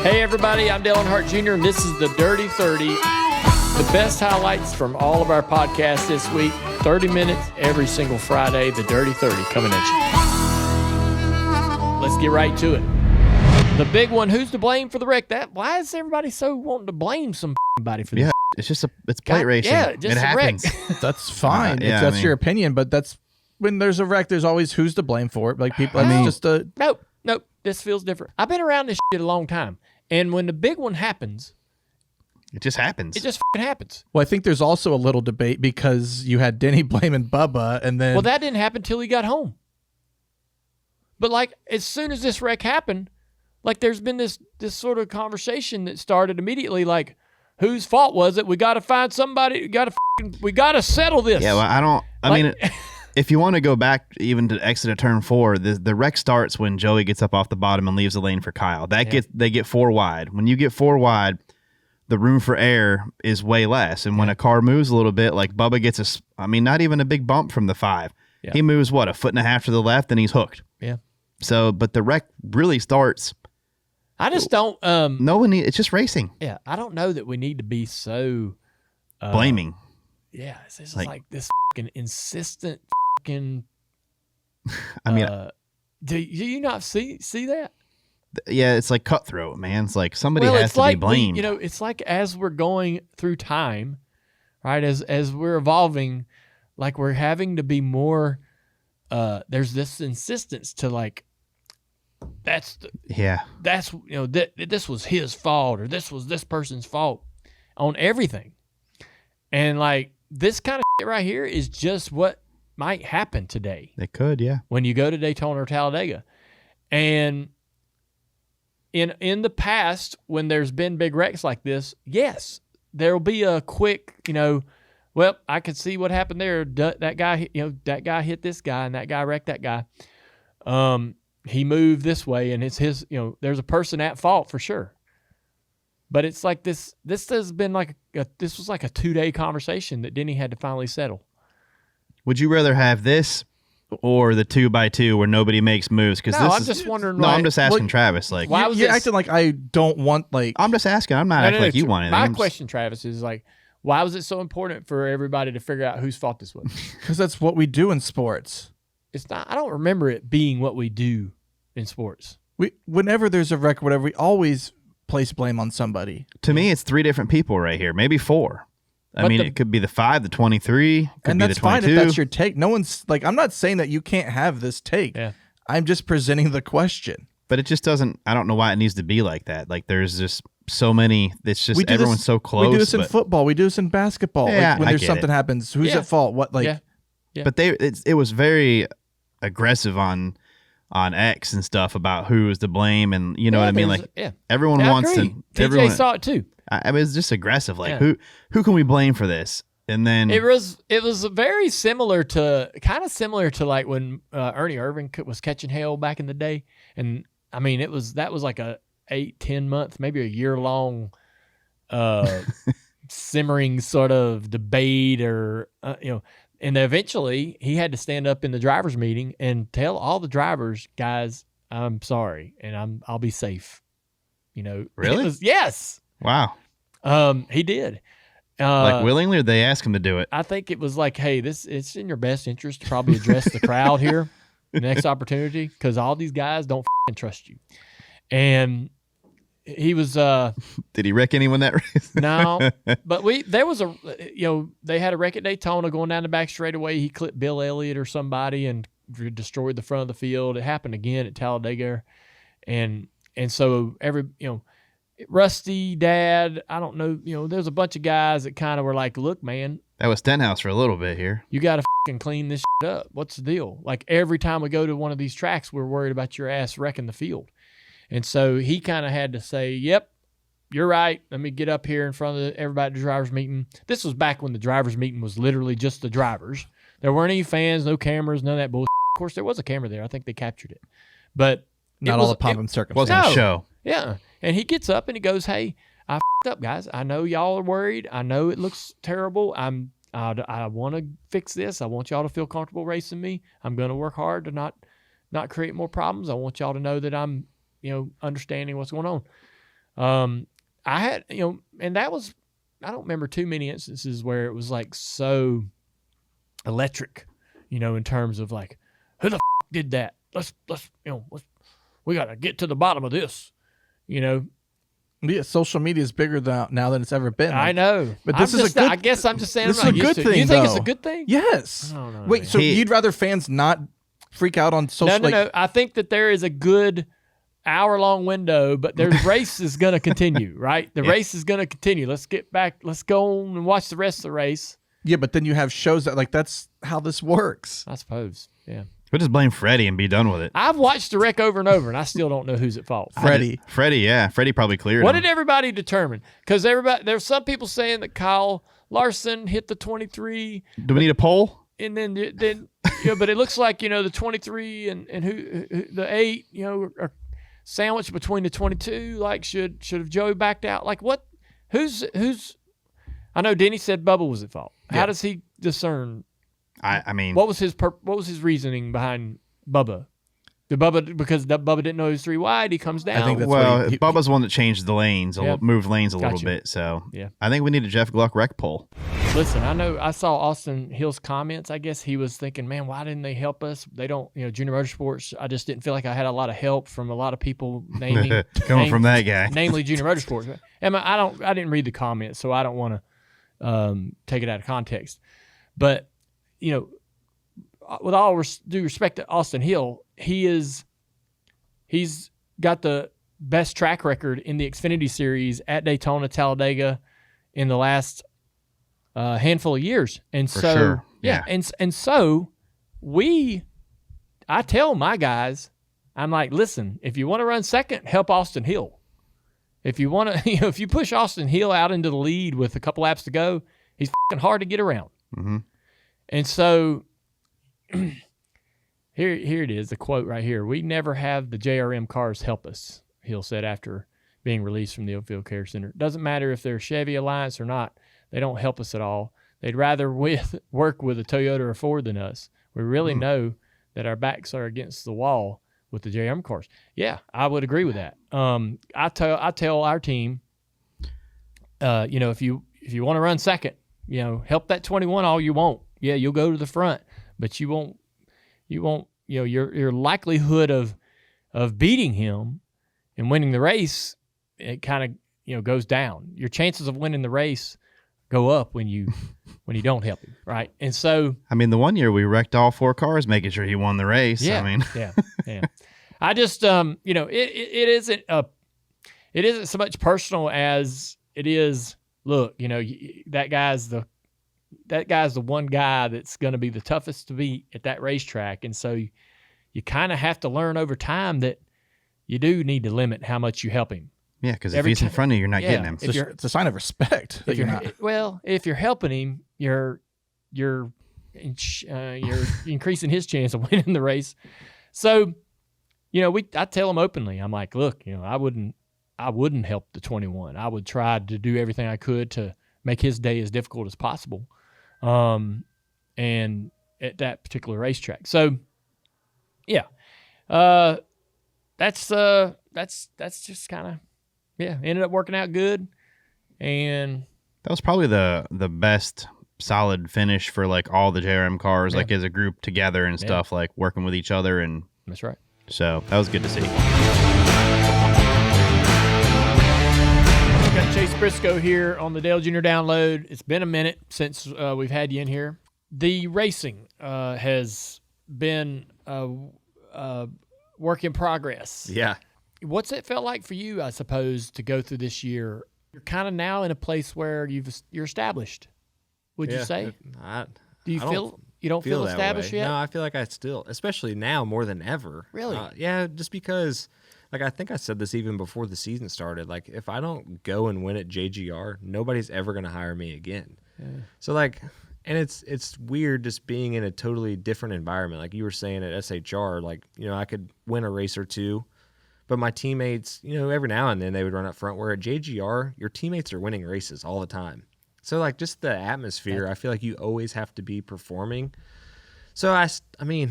Hey everybody, I'm Dale Earnhardt Jr. and this is the Dirty 30. The best highlights from all of our podcasts this week. 30 minutes every single Friday. The Dirty 30 coming at you. Let's get right to it. The big one, who's to blame for the wreck? Why is everybody so wanting to blame somebody for this? Yeah, it's just it's plate racing. Yeah, just it happens. That's fine. That's your opinion, but that's when there's a wreck, there's always who's to blame for it. Like people, Nope. This feels different. I've been around this shit a long time. And when the big one happens, it just happens. It just fucking happens. Well, I think there's also a little debate because you had Denny blaming Bubba, and then that didn't happen till he got home. But like as soon as this wreck happened, like there's been this sort of conversation that started immediately. Like, whose fault was it? We got to find somebody. We got to settle this. Yeah, well, I mean, if you want to go back even to exit of turn 4, the wreck starts when Joey gets up off the bottom and leaves the lane for Kyle. They get 4 wide. When you get 4 wide, the room for error is way less. And when a car moves a little bit, like Bubba gets not even a big bump from the 5. Yeah. He moves, a foot and a half to the left, and he's hooked. Yeah. So, but the wreck really starts. I just don't. No one it's just racing. Yeah. I don't know that we need to be so. Blaming. Yeah. It's just like this fucking insistent fucking. I mean. Do you not see that? Yeah, it's like cutthroat, man. It's like somebody has to be blamed. It's like as we're going through time, right? As we're evolving, like we're having to be more. There's this insistence to like. This was his fault or this was this person's fault on everything, and like this kind of shit right here is just what might happen today. It could, yeah. When you go to Daytona or Talladega, and. In the past, when there's been big wrecks like this, yes, there will be a quick, well, I could see what happened there. That guy hit this guy, and that guy wrecked that guy. He moved this way, and it's his. There's a person at fault for sure. But it's like this. This has been like this was like a 2-day conversation that Denny had to finally settle. Would you rather have this? Or the 2x2 where nobody makes moves? I'm just wondering. No, I'm just asking Travis. Like, why you're acting like I don't want like. I'm just asking. I'm not acting like you want it. My question, Travis, is like, why was it so important for everybody to figure out whose fault this was? Because that's what we do in sports. It's not. I don't remember it being what we do in sports. Whenever there's a wreck, or whatever, we always place blame on somebody. To me, it's 3 different people right here, maybe 4. It could be the 5, the 23, could and be that's the 22. fine if that's your take. No one's like, I'm not saying that you can't have this take. Yeah. I'm just presenting the question. But it just doesn't. I don't know why it needs to be like that. Like there's just so many. It's just everyone's so close. We do this in football. We do this in basketball. Yeah, like when there's something happens, who's at fault? What like? Yeah. But it was very aggressive on X and stuff about who was to blame, and what I mean. Like everyone wants to. TJ saw it too. I mean, it's just aggressive. Like who can we blame for this? And then it was very similar to like when Ernie Irvin was catching hell back in the day, and I mean that was like a 8-10 month, maybe a year long, simmering sort of debate or and eventually he had to stand up in the drivers' meeting and tell all the drivers, guys, I'm sorry and I'll be safe. Really? Yes. Wow. He did. Like willingly, or they ask him to do it? I think it was like, hey, it's in your best interest to probably address the crowd here, the next opportunity, because all these guys don't trust you. And he was. Did he wreck anyone that race? No, but there was they had a wreck at Daytona going down the back straightaway. He clipped Bill Elliott or somebody and destroyed the front of the field. It happened again at Talladega, and so Rusty, Dad, I don't know, there's a bunch of guys that kind of were like, look, man. That was Stenhouse for a little bit here. You got to fucking clean this shit up. What's the deal? Like every time we go to one of these tracks, we're worried about your ass wrecking the field. And so he kind of had to say, yep, you're right. Let me get up here in front of everybody at the driver's meeting. This was back when the driver's meeting was literally just the drivers. There weren't any fans, no cameras, none of that bullshit. Of course, there was a camera there. I think they captured it. But not all the pomp and circumstance. Wasn't a show. Yeah. And he gets up and he goes, hey, I f***ed up, guys. I know y'all are worried. I know it looks terrible. I want to fix this. I want y'all to feel comfortable racing me. I'm going to work hard to not create more problems. I want y'all to know that I'm, understanding what's going on. I had, and that was, I don't remember too many instances where it was like so electric, in terms of like, who the did that? We got to get to the bottom of this, Yeah, social media is bigger now than it's ever been. I know. But this is a good, I guess I'm just saying this I'm not is a used good to it. thing, You think it's though. a good thing? Yes. I don't know, Wait, man. so you'd rather fans not freak out on social media? No. I think that there is a good hour-long window, but the race is going to continue, right? The race is going to continue. Let's get back. Let's go on and watch the rest of the race. Yeah, but then you have shows that that's how this works. I suppose, yeah. We'll just blame Freddie and be done with it. I've watched the wreck over and over, and I still don't know who's at fault. Freddie, yeah. Freddie probably cleared What him. did everybody determine? Because there's some people saying that Kyle Larson hit the 23. Do we need a poll? And then but it looks like, the 23 and who the 8, are sandwiched between the 22. Like, should have Joey backed out? Like, what? Who's? I know Denny said Bubba was at fault. How does he discern? I mean, what was his reasoning behind Bubba? Because Bubba didn't know he was 3 wide, he comes down. I think that's Bubba's the one that changed the lanes, moved lanes a little Gotcha. bit. So Yeah. I think we need a Jeff Gluck wreck poll. Listen, I saw Austin Hill's comments. I guess he was thinking, man, why didn't they help us? They don't, Junior Motorsports. I just didn't feel like I had a lot of help from a lot of people naming from that guy, namely Junior Motorsports. And I didn't read the comments, so I don't want to take it out of context. But with all due respect to Austin Hill, he's got the best track record in the Xfinity Series at Daytona, Talladega in the last handful of years. And For so, sure. yeah. And so I tell my guys, I'm like, listen, if you want to run second, help Austin Hill. If you want to, if you push Austin Hill out into the lead with a couple laps to go, he's fucking hard to get around. Mm-hmm. And so here it is, the quote right here. We never have the JRM cars help us, Hill said after being released from the Oakville Care Center. Doesn't matter if they're Chevy Alliance or not. They don't help us at all. They'd rather work with a Toyota or Ford than us. We really know that our backs are against the wall with the JRM cars. Yeah, I would agree with that. I tell our team, if you want to run second, help that 21 all you want. Yeah, you'll go to the front, but you won't, your likelihood of beating him and winning the race, it kind of, goes down. Your chances of winning the race go up when you don't help him, right? And so, I mean, the one year we wrecked all 4 cars, making sure he won the race. Yeah, I mean, yeah. I just, it isn't so much personal as it is. Look, that guy's the one guy that's going to be the toughest to beat at that racetrack, and so you kind of have to learn over time that you do need to limit how much you help him. yeah, because if he's in front of you, you're not getting him. It's a sign of respect. That If you're helping him, you're increasing his chance of winning the race. So, I tell him openly. I'm like, look, I wouldn't help the 21. I would try to do everything I could to make his day as difficult as possible. And at that particular racetrack. So, yeah, that's just kind of, ended up working out good. And that was probably the best solid finish for like all the JRM cars, like as a group together and stuff, like working with each other. And that's right. So that was good to see. Got Chase Briscoe here on the Dale Jr. Download. It's been a minute since we've had you in here. The racing has been a work in progress. Yeah. What's it felt like for you, I suppose, to go through this year? You're kind of now in a place where you're established. Would you say? Do you feel you don't feel established yet? No, I feel like I still, especially now more than ever. Really? Yeah, just because. Like, I think I said this even before the season started. Like, if I don't go and win at JGR, nobody's ever going to hire me again. Yeah. So, like, and it's weird just being in a totally different environment. Like you were saying at SHR, like, I could win a race or two, but my teammates, every now and then they would run up front. Where at JGR, your teammates are winning races all the time. So, like, just the atmosphere, I feel like you always have to be performing. So, I mean,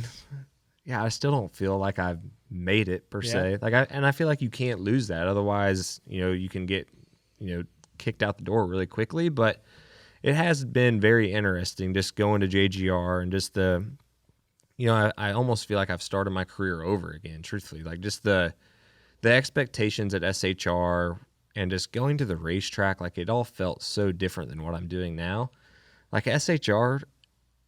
yeah, I still don't feel like I've made it per se. I feel like you can't lose that. Otherwise, you can get, kicked out the door really quickly. But it has been very interesting just going to JGR and just I almost feel like I've started my career over again, truthfully. Like just the expectations at SHR and just going to the racetrack, like it all felt so different than what I'm doing now. Like SHR,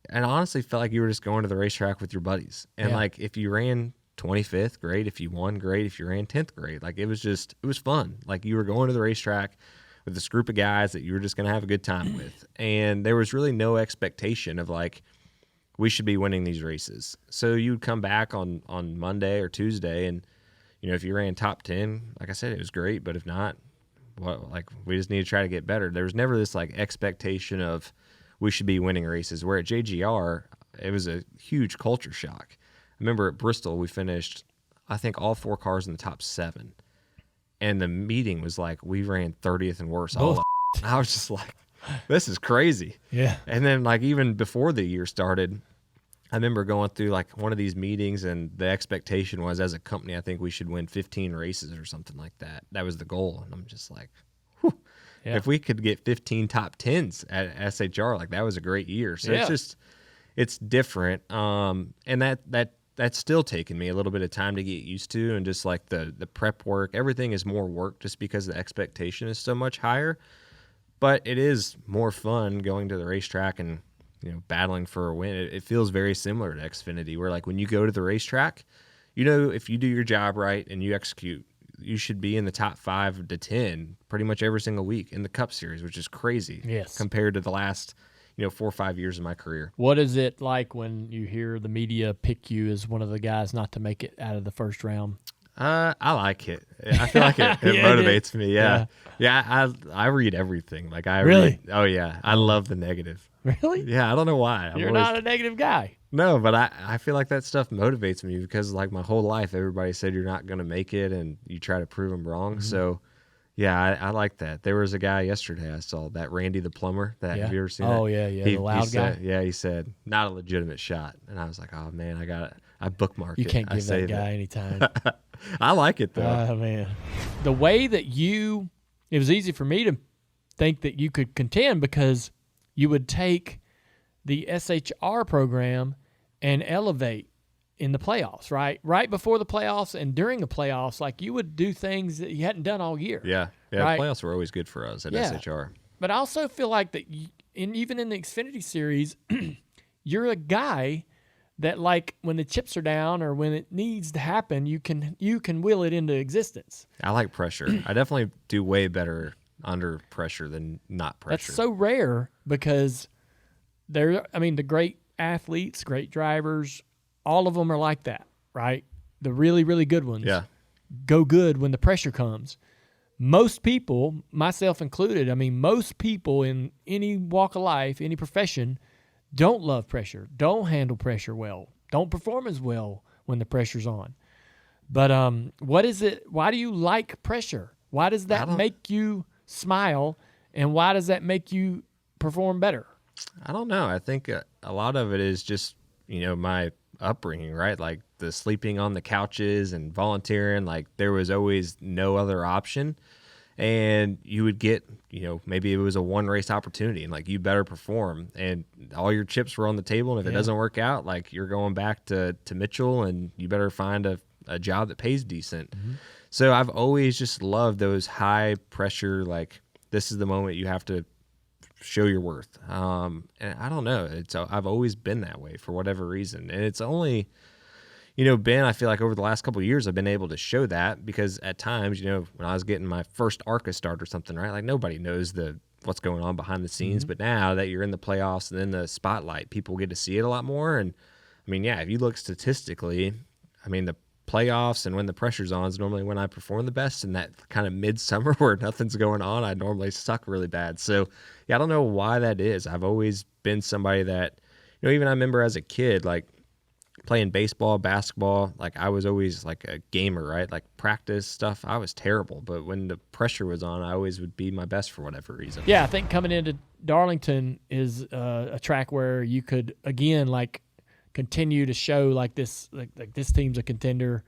and I honestly felt like you were just going to the racetrack with your buddies. And like if you ran 25th, great. If you won, great. If you ran 10th, great. Like it was fun. Like you were going to the racetrack with this group of guys that you were just going to have a good time with. And there was really no expectation of like, we should be winning these races. So you'd come back on Monday or Tuesday, and if you ran top 10, like I said, it was great. But if not, we just need to try to get better. There was never this like expectation of we should be winning races. Where at JGR, it was a huge culture shock. I remember at Bristol, we finished, I think, all 4 cars in the top 7, and the meeting was like we ran 30th and worse. I was just like, this is crazy. Yeah. And then like even before the year started, I remember going through like one of these meetings, and the expectation was as a company, I think we should win 15 races or something like that. That was the goal. And I'm just like, whew, if we could get 15 top 10s at SHR, like that was a great year. So it's different. And that's still taken me a little bit of time to get used to. And just like the prep work, everything is more work just because the expectation is so much higher. But it is more fun going to the racetrack and, battling for a win. It feels very similar to Xfinity, where like when you go to the racetrack, if you do your job right and you execute, you should be in the top 5 to 10 pretty much every single week in the Cup Series, which is crazy compared to the last, 4 or 5 years of my career. What is it like when you hear the media pick you as one of the guys not to make it out of the first round? I like it. I feel like it motivates me. Yeah. I read everything. Like Really? Oh yeah. I love the negative. Really? Yeah. I don't know why. You're not a negative guy. No, but I feel like that stuff motivates me because like my whole life, everybody said you're not going to make it and you try to prove them wrong. Mm-hmm. So yeah, I like that. There was a guy yesterday I saw, that Randy the plumber. Have you ever seen that? Oh yeah. The loud guy. He said not a legitimate shot. And I was like, oh man, I bookmarked it. You can't give that guy any time. I like it though. Oh man, the way that it was easy for me to think that you could contend because you would take the SHR program and elevate in the playoffs, right? Right before the playoffs and during the playoffs, like you would do things that you hadn't done all year. Yeah. Right? The playoffs were always good for us at SHR. But I also feel like that, even in the Xfinity Series, you're a guy that like when the chips are down or when it needs to happen, you can will it into existence. I like pressure. I definitely do way better under pressure than not pressure. That's so rare because the great athletes, great drivers, all of them are like that, right? The really, really good ones go good when the pressure comes. Most people, myself included, most people in any walk of life, any profession, don't love pressure, don't handle pressure well, don't perform as well when the pressure's on. But what is it? Why do you like pressure? Why does that make you smile, and why does that make you perform better? I don't know. I think a lot of it is just, my upbringing, right? Like the sleeping on the couches and volunteering, like there was always no other option. And you would get, maybe it was a one race opportunity and like you better perform and all your chips were on the table. And if it doesn't work out, like you're going back to Mitchell and you better find a job that pays decent. Mm-hmm. So I've always just loved those high pressure, like this is the moment you have to show your worth. And I don't know. I've always been that way for whatever reason. And it's only, Ben, I feel like over the last couple of years, I've been able to show that because at times, when I was getting my first ARCA start or something, right? Like nobody knows what's going on behind the scenes. Mm-hmm. But now that you're in the playoffs and in the spotlight, people get to see it a lot more. And if you look statistically, the playoffs and when the pressure's on is normally when I perform the best. And that kind of midsummer where nothing's going on, I normally suck really bad. So I don't know why that is. I've always been somebody that, even I remember as a kid, like playing baseball, basketball, like I was always like a gamer, right? Like practice stuff, I was terrible. But when the pressure was on, I always would be my best for whatever reason. Yeah, I think coming into Darlington is a track where you could, again, like continue to show like this, like this team's a contender.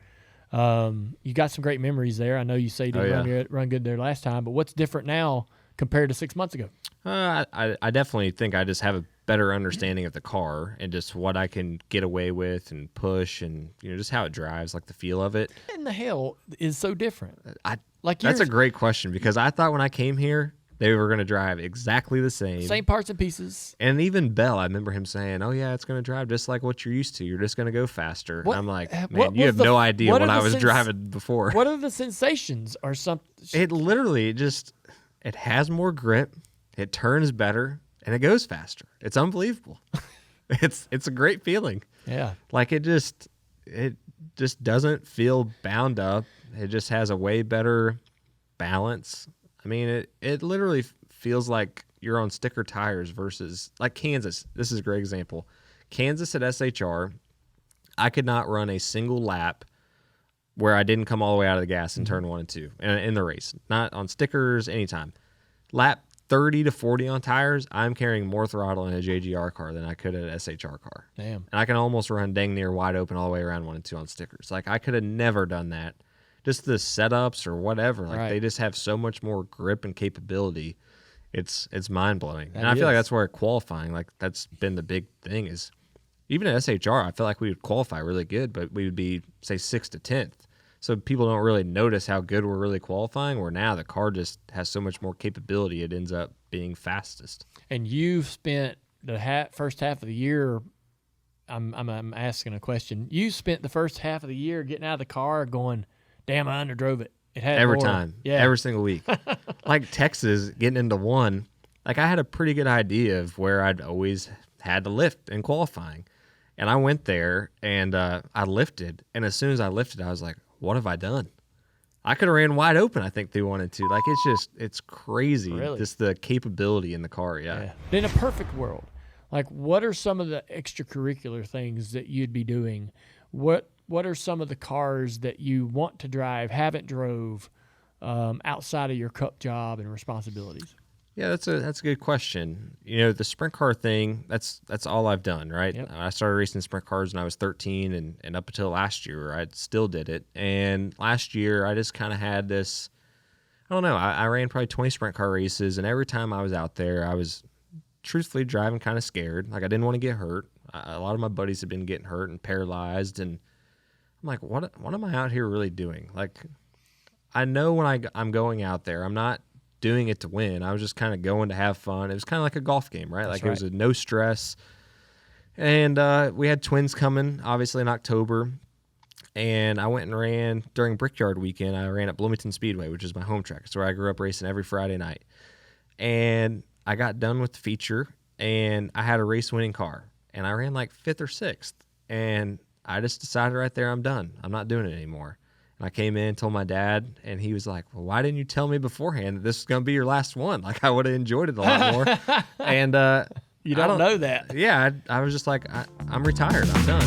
You got some great memories there. I know you say you didn't run good there last time, but what's different now compared to 6 months ago? I definitely think I just have a better understanding of the car and just what I can get away with and push and just how it drives, like the feel of it. And the hell is so different? That's a great question because I thought when I came here they were going to drive exactly the same parts and pieces. And even Bell, I remember him saying, "Oh yeah, it's going to drive just like what you're used to. You're just going to go faster." And I'm like, man, you have no idea what I was driving before. What are the sensations or something? It literally it has more grip, it turns better, and it goes faster. It's unbelievable. It's a great feeling. Yeah. Like it just doesn't feel bound up. It just has a way better balance. I mean, it literally feels like you're on sticker tires versus like Kansas. This is a great example. Kansas at SHR, I could not run a single lap where I didn't come all the way out of the gas in turn 1 and 2 in the race. Not on stickers, anytime. Lap 30 to 40 on tires, I'm carrying more throttle in a JGR car than I could at an SHR car. Damn. And I can almost run dang near wide open all the way around 1 and 2 on stickers. Like I could have never done that. Just the setups or whatever. Like they just have so much more grip and capability. It's mind blowing. And I feel like that's where qualifying, like that's been the big thing is even at SHR, I feel like we would qualify really good, but we would be say 6th to 10th. So people don't really notice how good we're really qualifying, where now the car just has so much more capability, it ends up being fastest. And you've spent the first half of the year, I'm asking a question. You spent the first half of the year getting out of the car going, damn, I underdrove it. It had every more. time, yeah, every single week. Like Texas, getting into one, like I had a pretty good idea of where I'd always had to lift in qualifying. And I went there and I lifted. And as soon as I lifted, I was like, what have I done? I could have ran wide open, I think they wanted to. Like, it's crazy. Really? Just the capability in the car, yeah. In a perfect world, like what are some of the extracurricular things that you'd be doing? What are some of the cars that you want to drive, haven't drove, outside of your cup job and responsibilities? Yeah, that's a good question. The sprint car thing, that's all I've done, right? Yep. I started racing sprint cars when I was 13 and up until last year, I still did it. And last year, I just kind of had this, I don't know, I ran probably 20 sprint car races, and every time I was out there, I was truthfully driving kind of scared. Like, I didn't want to get hurt. A lot of my buddies had been getting hurt and paralyzed, and I'm like, what am I out here really doing? Like, I know when I'm going out there, I'm not doing it to win. I was just kind of going to have fun. It was kind of like a golf game, right? It was a no stress. And we had twins coming, obviously, in October. And I went and ran during Brickyard weekend. I ran at Bloomington Speedway, which is my home track. It's where I grew up racing every Friday night. And I got done with the feature, and I had a race-winning car. And I ran like 5th or 6th. And I just decided right there, I'm done. I'm not doing it anymore. And I came in, told my dad, and he was like, well, why didn't you tell me beforehand that this was going to be your last one? Like, I would have enjoyed it a lot more. And you don't know that. Yeah, I was just like, I'm retired. I'm done.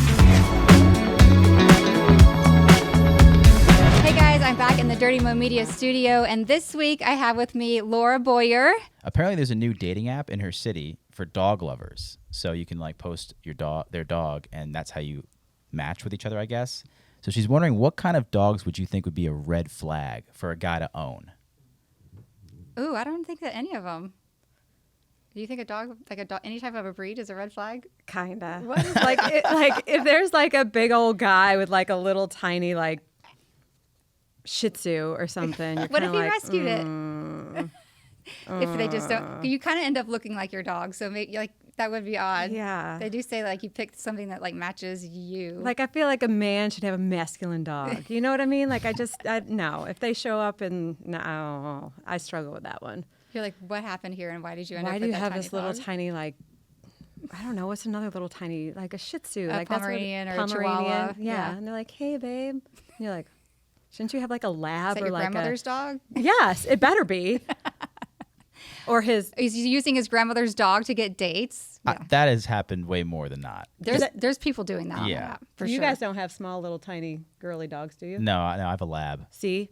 Hey guys, I'm back in the Dirty Mo Media studio, and this week I have with me Lorra Bowyer. Apparently, there's a new dating app in her city for dog lovers. So you can like post their dog, and that's how you match with each other, I guess. So she's wondering, what kind of dogs would you think would be a red flag for a guy to own? Ooh, I don't think that any of them. Do you think a dog, any type of a breed, is a red flag? Kinda. Like if there's like a big old guy with like a little tiny like Shih Tzu or something. What if he rescued it? If they just don't, you kind of end up looking like your dog. So maybe like that would be odd. Yeah. They do say like you picked something that like matches you. Like I feel like a man should have a masculine dog. You know what I mean? Like no. If they show up and no, I struggle with that one. You're like, what happened here, and why did you end up Why with do you that have tiny this little dog? tiny like? I don't know. What's another little tiny like a Shih Tzu, A like Pomeranian that's what, or a Chihuahua. Yeah. And they're like, hey babe. And you're like, shouldn't you have like a lab Is that or your like grandmother's dog? Yes, it better be. Or his. He's using his grandmother's dog to get dates. Yeah. That has happened way more than not. There's people doing that on the Yeah. app, for You sure. guys don't have small little tiny girly dogs, do you? No, I have a lab. See,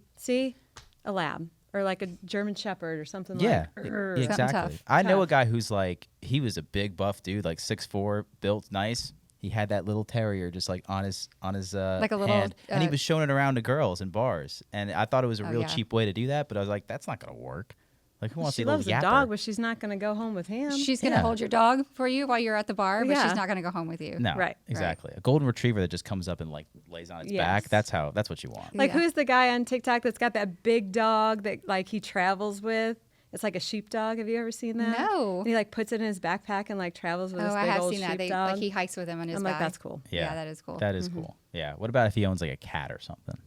a lab or like a German Shepherd or something. Yeah, like Something exactly. tough. I know a Tough. guy who's like, he was a big buff dude, like 6'4", built nice. he had that little terrier just like on his Like a little, hand, and he was showing it around to girls in bars. And I thought it was a real yeah. cheap way to do that, but I was like, that's not gonna work. Like, who wants She a little loves the yapper? dog, but she's not going to go home with him. She's going to Yeah. hold your dog for you while you're at the bar, but Yeah. she's not going to go home with you. No, Right. exactly. A golden retriever that just comes up and like lays on its back. Yes. That's what you want. Like, Yeah. who's the guy on TikTok that's got that big dog that like he travels with? It's like a sheepdog. Have you ever seen that? No. And he like puts it in his backpack and like travels with Oh, this I big have old seen that. sheepdog. Like he hikes with him on his I'm back. like, that's cool. Yeah, that is cool. That is cool. Yeah. What about if he owns like a cat or something?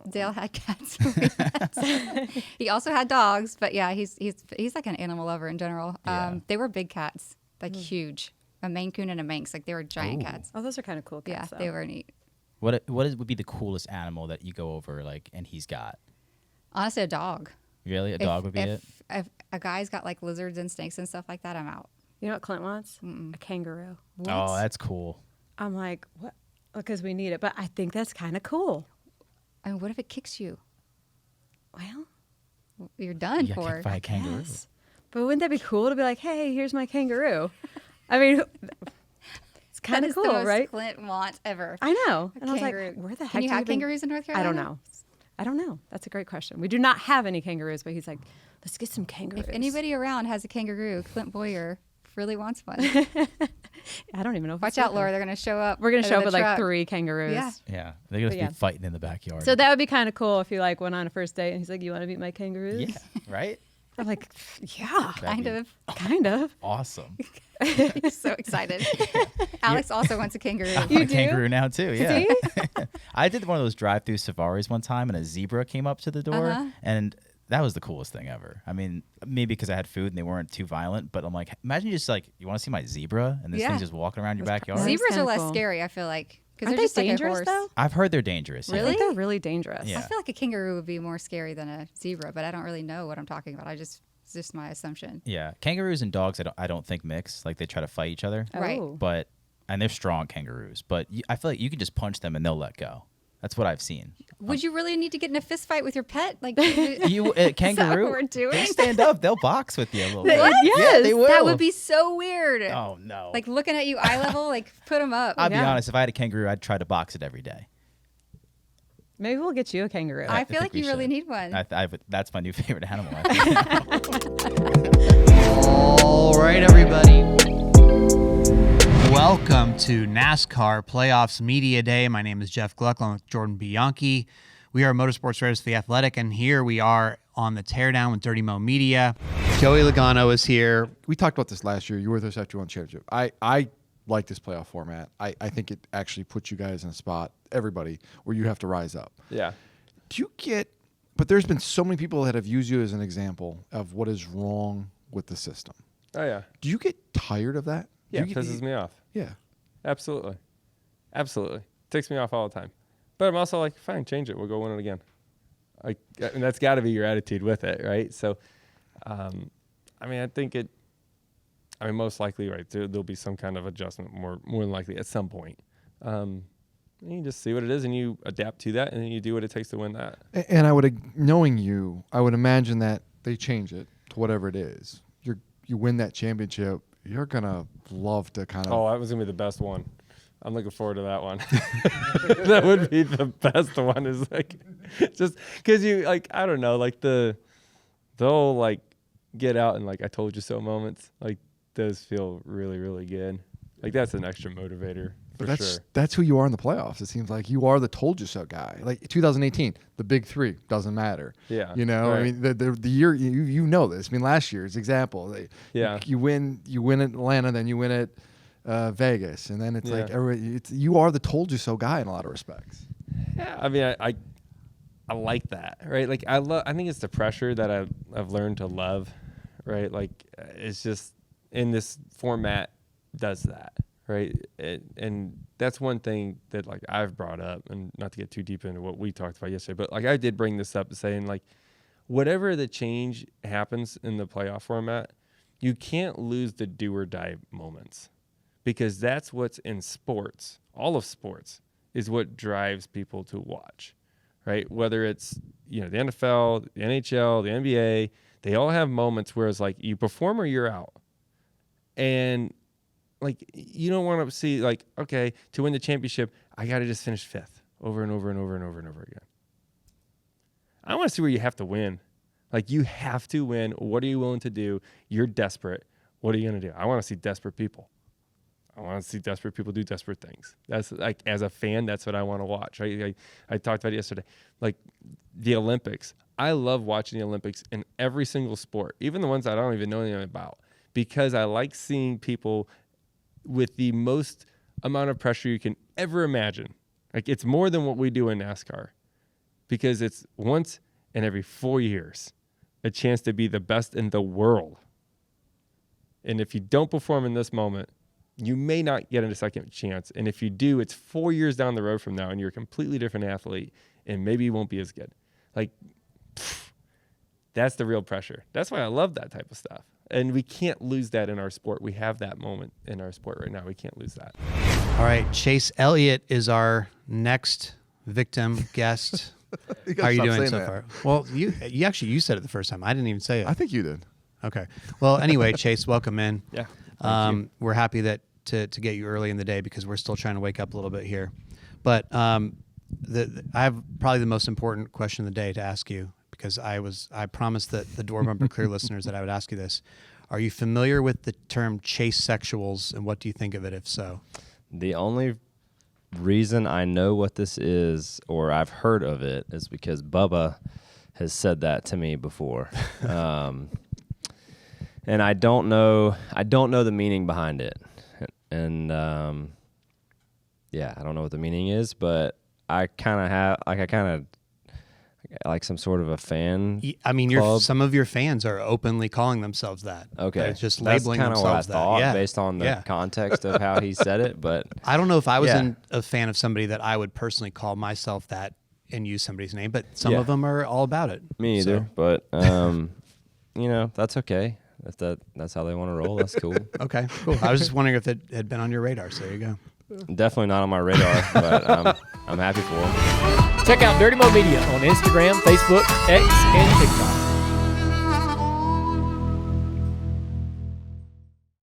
Dale had cats. He also had dogs, but yeah, he's like an animal lover in general. Yeah. They were big cats, like huge, a Maine Coon and a Manx. Like they were giant cats. Oh, those are kind of cool Yeah, cats. they were neat. Would be the coolest animal that you go over like and he's got? Honestly, a dog. Really, a dog would be it? If a guy's got like lizards and snakes and stuff like that, I'm out. You know what Clint wants? A kangaroo. What? Oh, that's cool. I'm like, what? Because we need it. But I think that's kind of cool. I mean, what if it kicks you? Well, You're done You got for. kicked by a kangaroo. yes. But wouldn't that be cool to be like, hey, here's my kangaroo? I mean, it's kind That of is cool, the most right? Clint want ever. I know. A And I was like, kangaroo. where the heck Can you do have even- kangaroos in North I Carolina? don't know. I don't know. That's a great question. We do not have any kangaroos, but he's like, let's get some kangaroos. If anybody around has a kangaroo, Clint Bowyer really wants one. I don't even know. If Watch it's out, with Laura. him. They're going to show up. We're gonna show up with like truck. 3 kangaroos. Yeah. Yeah, they're gonna But yeah. be fighting in the backyard. So that would be kind of cool if you like went on a first date and he's like, "You want to meet my kangaroos?" yeah, right? I'm like, "Yeah, That'd Kind be of. kind of." awesome. He's so excited. Alex also wants a kangaroo. I'm You a do? kangaroo now too. Yeah. See? I did one of those drive-through safaris one time, and a zebra came up to the door, Uh-huh. and that was the coolest thing ever. I mean, maybe because I had food and they weren't too violent, but I'm like, imagine just like, you want to see my zebra, and this Yeah. thing's just walking around your backyard. Zebra- Zebras kinda are less cool. scary, I feel like. Because Aren't they're they just like a dangerous horse. though? I've heard they're dangerous. I yeah. think they're really dangerous. Yeah. I feel like a kangaroo would be more scary than a zebra, but I don't really know what I'm talking about. It's just my assumption. Yeah, kangaroos and dogs, I don't think mix. Like they try to fight each other, Right. Oh. but and they're strong kangaroos. But I feel like you can just punch them and they'll let go. That's what I've seen. Would you really need to get in a fist fight with your pet? Like, You is that kangaroo, what we're doing? they stand up. They'll box with you a little bit. What? Yeah, Yes. they will. That would be so weird. Oh no. Like looking at you eye level, like put them up. I'll be Yeah. honest. If I had a kangaroo, I'd try to box it every day. Maybe we'll get you a kangaroo. I feel think like we you really should. need one. That's my new favorite animal. I think. All right, everybody. Welcome to NASCAR Playoffs Media Day. My name is Jeff Gluck along with Jordan Bianchi. We are Motorsports Writers for The Athletic, and here we are on the Teardown with Dirty Mo Media. Joey Logano is here. We talked about this last year. You were with us after you won the championship. I like this playoff format. I think it actually puts you guys in a spot, everybody, where you have to rise up. Yeah. Do you get, but there's been so many people that have used you as an example of what is wrong with the system. Oh, yeah. Do you get tired of that? Yeah, Do it you pisses me off. Yeah. Absolutely. Absolutely. Takes me off all the time. But I'm also like, fine, change it. We'll go win it again. And that's got to be your attitude with it, right? So, I mean, I think most likely, right, there'll be some kind of adjustment more than likely at some point. And you just see what it is and you adapt to that and then you do what it takes to win that. And I would, knowing you, I would imagine that they change it to whatever it is. You win that championship, you're going to love to kind of. Oh, that was going to be the best one. I'm looking forward to that one. That would be the best one. Is like, just because you like, I don't know, like they'll like get out and like I told you so moments. Like those feel really, really good. Like that's an extra motivator for sure. That's who you are in the playoffs. It seems like you are the told you so guy. Like 2018, the big three doesn't matter. Yeah, you know. right. I mean, the year you know this. I mean, last year's example. Yeah. You win at Atlanta, then you win at Vegas, and then it's like Yeah. you are the told you so guy in a lot of respects. Yeah, I mean, I like that, right? Like I think it's the pressure that I've learned to love, right? Like it's just in this format does that, right? And that's one thing that like I've brought up, and not to get too deep into what we talked about yesterday, but like I did bring this up saying like whatever the change happens in the playoff format, you can't lose the do or die moments because that's what's in sports, all of sports. Is what drives people to watch, right? Whether it's, the NFL, the NHL, the NBA, they all have moments where it's like you perform or you're out. And like you don't want to see like, okay, to win the championship, I got to just finish 5th over and over and over and over and over again. I want to see where you have to win. Like you have to win. What are you willing to do? You're desperate. What are you going to do? I want to see desperate people. I want to see desperate people do desperate things. That's like, as a fan, that's what I want to watch. I talked about it yesterday. Like the Olympics. I love watching the Olympics in every single sport, even the ones I don't even know anything about, because I like seeing people with the most amount of pressure you can ever imagine. Like it's more than what we do in NASCAR, because it's once in every 4 years, a chance to be the best in the world. And if you don't perform in this moment, you may not get a second chance. And if you do, it's 4 years down the road from now and you're a completely different athlete and maybe you won't be as good. Like, that's the real pressure. That's why I love that type of stuff. And we can't lose that in our sport. We have that moment in our sport right now. We can't lose that. All right, Chase Elliott is our next victim guest. How are you doing so far? Well, you said it the first time. I didn't even say it. I think you did. Okay. Well, anyway, Chase, welcome in. Yeah. We're happy that to get you early in the day because we're still trying to wake up a little bit here. But I have probably the most important question of the day to ask you, because I promised that the Door Bumper Clear listeners that I would ask you this. Are you familiar with the term Chasesexuals, and what do you think of it, if so? The only reason I know what this is, or I've heard of it, is because Bubba has said that to me before. And I don't know the meaning behind it. And yeah, I don't know what the meaning is, but I kind of like some sort of a fan. I mean, club. some of your fans are openly calling themselves that. Okay, they're just that's labeling kind of what I themselves thought that. Yeah. based on the context of how he said it. But I don't know if I was a fan of somebody that I would personally call myself that and use somebody's name, but some of them are all about it. Me either. So. But that's okay. If that's how they want to roll, that's cool. Okay, cool. I was just wondering if it had been on your radar, so there you go. Definitely not on my radar, but I'm happy for him. Check out Dirty Mo Media on Instagram, Facebook, X, and TikTok.